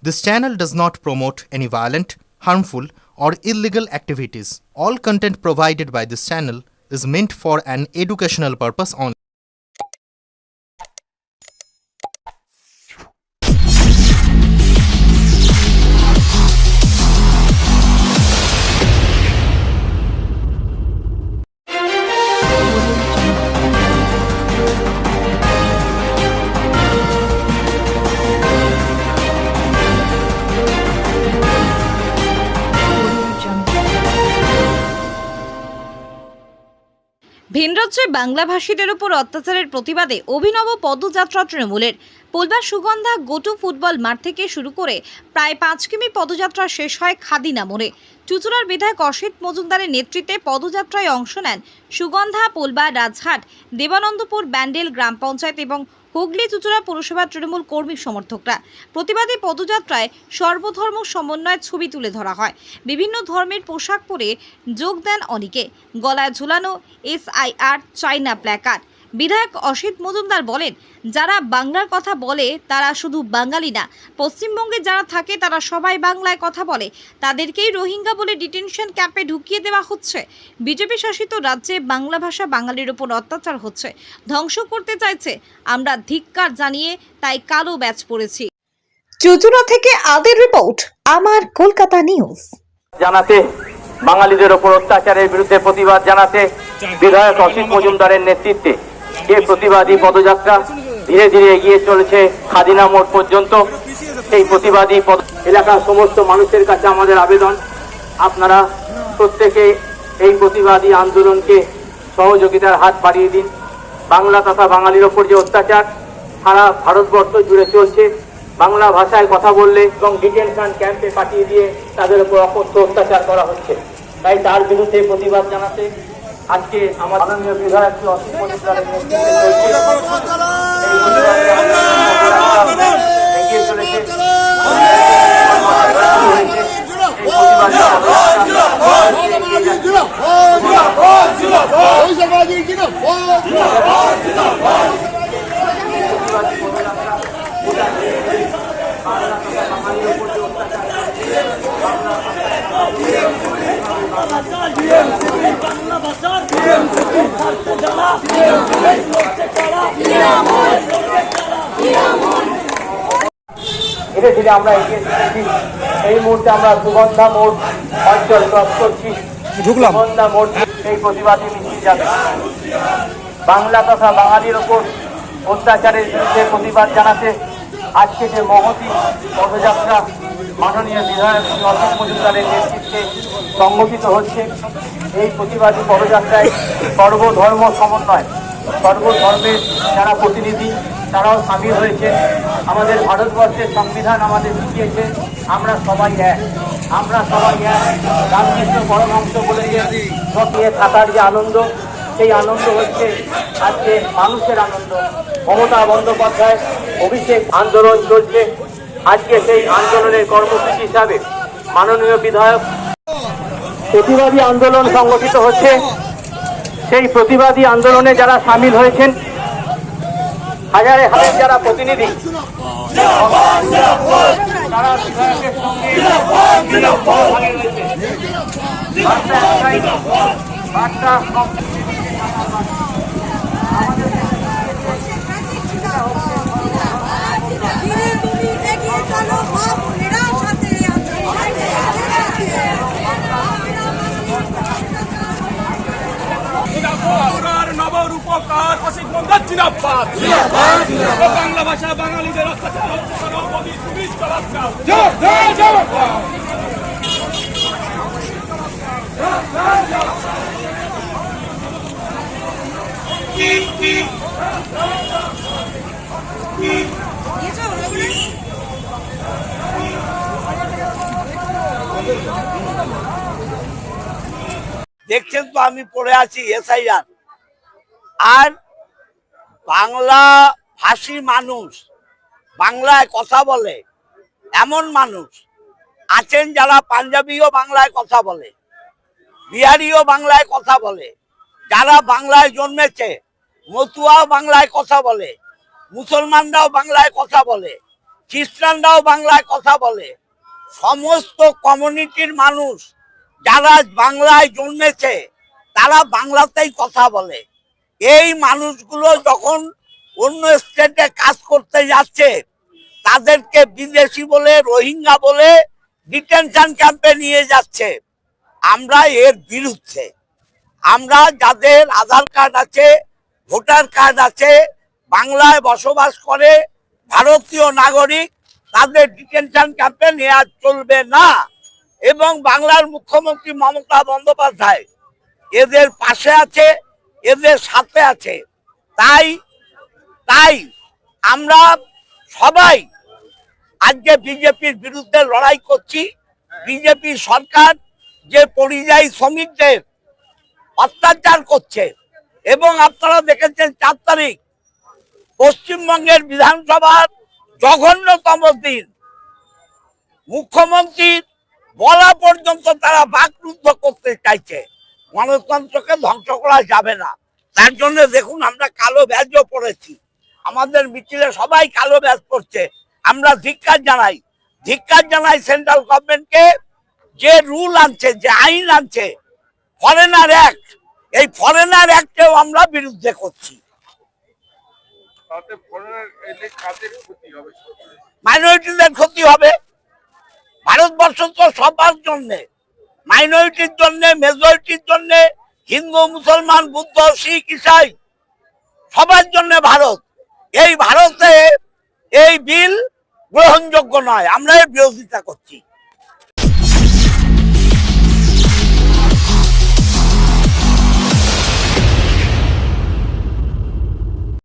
This channel does not promote any violent, harmful, or illegal activities. All content provided by this channel is meant for an educational purpose only. ভিনরাজ্যে বাংলাভাষীদের উপর অত্যাচারের প্রতিবাদে অভিনব পদযাত্রা তৃণমূলের। Polba Sugandha goto football মাঠ থেকে শুরু করে প্রায় 5 কিমি পদযাত্রা শেষ হয় খাদিনা মোড়ে। চুঁচুড়ার বিধায়ক অসিত মজুমদারের নেতৃত্বে পদযাত্রায় অংশ নেন সুগন্ধা, পোলবা, রাজহাট, দেবানন্দপুর, ব্যান্ডেল গ্রাম পঞ্চায়েত এবং হুগলি চুঁচুড়া পৌরসভার তৃণমূল কর্মী সমর্থকরা। প্রতিবাদী পদযাত্রায় সর্বধর্ম সমন্বয়ের ছবি তুলে ধরা হয়। বিভিন্ন ধর্মের পোশাক পরে যোগ দেন অনেকে। গলায় ঝুলানো SIR চাইনা প্ল্যাকার্ড। বিধায়ক অসিত মজুমদার বলেন, যারা বাংলার কথা বলে তারা শুধু বাঙালি না, পশ্চিমবঙ্গে যারা থাকে তারা সবাই বাংলায় কথা বলে, তাদেরকেই রোহিঙ্গা বলে ডিটেনশন ক্যাম্পে ঢুকিয়ে দেওয়া হচ্ছে। বিজেপি শাসিত রাজ্যে বাংলা ভাষা বাঙালির উপর অত্যাচার হচ্ছে, ধ্বংস করতে চাইছে। আমরা ধিক্কার জানিয়ে তাই কালো ব্যাচ পড়েছি। চুঁচুড়া থেকে আদের রিপোর্ট, আমার কলকাতা নিউজ। জানাতে বাঙালিদের ওপর অত্যাচারের বিরুদ্ধে প্রতিবাদ জানাতে বিধায়ক অসিত মজুমদারের নেতৃত্বে যে প্রতিবাদী পদযাত্রা ধীরে ধীরে এগিয়ে চলেছে খাদিনা মোড় পর্যন্ত। এই প্রতিবাদী এলাকার সমস্ত মানুষের কাছে আমাদের আবেদন, আপনারা প্রত্যেকে এই প্রতিবাদী আন্দোলনকে সহযোগিতার হাত বাড়িয়ে দিন। বাংলা তথা বাঙালির ওপর যে অত্যাচার সারা ভারতবর্ষ জুড়ে চলছে, বাংলা ভাষায় কথা বললে এবং ডিটেনশন ক্যাম্পে পাঠিয়ে দিয়ে তাদের উপর অকথ্য অত্যাচার করা হচ্ছে। তাই তার বিরুদ্ধে প্রতিবাদ জানাতে আজকে আমার মাননীয় বিধায়ক অসিত মজুমদারের নেতৃত্বে এগিয়ে চলেছে। ধীরে ধীরে আমরা এগিয়ে চলেছি। এই মুহূর্তে আমরা সুগন্ধা মোড় অঞ্চল ক্রস করছি। সুগন্ধা মোড় এই প্রতিবাদী মিছিল যাবে। বাংলা তথা বাঙালির ওপর অত্যাচারের বিরুদ্ধে প্রতিবাদ জানাতে আজকে যে মহতী পদযাত্রা মাননীয় বিধায়ক অসিত মজুমদারের নেতৃত্বে সংগঠিত হচ্ছে, এই প্রতিবাদী পদযাত্রায় সর্বধর্ম সমন্বয়, সর্বধর্মের যারা প্রতিনিধি তারাও সামিল হয়েছে। আমাদের ভারতবর্ষের সংবিধান আমাদের শিখিয়েছে আমরা সবাই এক, আমরা সবাই এক। রামকৃষ্ণ পরমহংস বলেছেন সঙ্গে থাকার যে আনন্দ, সেই আনন্দ হচ্ছে আজকে মানুষের আনন্দ। মমতা বন্দ্যোপাধ্যায় অভিষেক আন্দোলন চলছে, আজকে সেই আন্দোলনের কর্মসূচি হিসাবে মাননীয় বিধায়ক প্রতিবাদী আন্দোলন সংগঠিত হচ্ছে। সেই প্রতিবাদী আন্দোলনে যারা সামিল হয়েছেন, হাজারে হাজার যারা প্রতিনিধি, তারা বিধায়কের সঙ্গে বার্তা নবরূপকার অসিত মজুমদার জিন্দাবাদ। বাংলা ভাষা বাঙালিদের অত্যাচার হচ্ছে, মোদী পুলিশ চালাচ্ছে। দেখছেন তো আমি পড়ে আছি SIR। আর বাংলা ভাষী মানুষ, বাংলায় কথা বলে এমন মানুষ আছেন যারা পাঞ্জাবিও বাংলায় কথা বলে, বিহারিও বাংলায় কথা বলে, যারা বাংলায় জন্মেছে মতুয়াও বাংলায় কথা বলে, মুসলমানরাও বাংলায় কথা বলে। খ্রিস্টানরাও বাংলায় কথা বলে, সমস্ত কমিউনিটির মানুষ যারা বাংলায় জন্মেছে তারা বাংলাতেই কথা বলে। এই মানুষগুলো যখন অন্য স্টেটে কাজ করতে যাচ্ছে তাদেরকে বিদেশি বলে, রোহিঙ্গা বলে ডিটেনশন ক্যাম্পে নিয়ে যাচ্ছে। আমরা এর বিরুদ্ধে। আমরা যাদের আধার কার্ড আছে, ভোটার কার্ড আছে, বাংলায় বসবাস করে, ভারতীয় নাগরিক, তাদের ডিটেনশন ক্যাম্পে নেওয়া চলবে না। এবং বাংলার মুখ্যমন্ত্রী মমতা বন্দ্যোপাধ্যায় এদের পাশে আছে, এদের সাথে আছে। তাই আমরা সবাই আজকে বিজেপির বিরুদ্ধে লড়াই করছি। বিজেপি সরকার যে পরিযায়ী শ্রমিকদের অত্যাচার করছে, এবং আপনারা দেখেছেন 4 তারিখ পশ্চিমবঙ্গের বিধানসভার জঘন্যতম দিন, মুখ্যমন্ত্রীর বলা পর্যন্ত তারা বাকরুদ্ধ করতে চাইছে। গণতন্ত্রকে ধ্বংস করা যাবে না। তার জন্য দেখুন আমরা কালো ব্যাজও পড়েছি, আমাদের মিছিলে সবাই কালো ব্যাজ পড়ছে। আমরা ধিক্কার জানাই সেন্ট্রাল গভর্নমেন্টকে, যে রুল আনছে, যে আইন আনছে ফরেনার অ্যাক্ট, এই ফরেনার অ্যাক্টেও আমরা বিরুদ্ধে করছি। মাইনরিটিদের ক্ষতি হবে। ভারতবর্ষ তো সবার জন্য, মাইনরিটির জন্য, মেজরিটির জন্য, হিন্দু, মুসলমান, বুদ্ধ, শিখ, ইসাই সবার জন্য ভারত। এই ভারতে এই বিল গ্রহণযোগ্য নয়, আমরা এর বিরোধিতা করছি।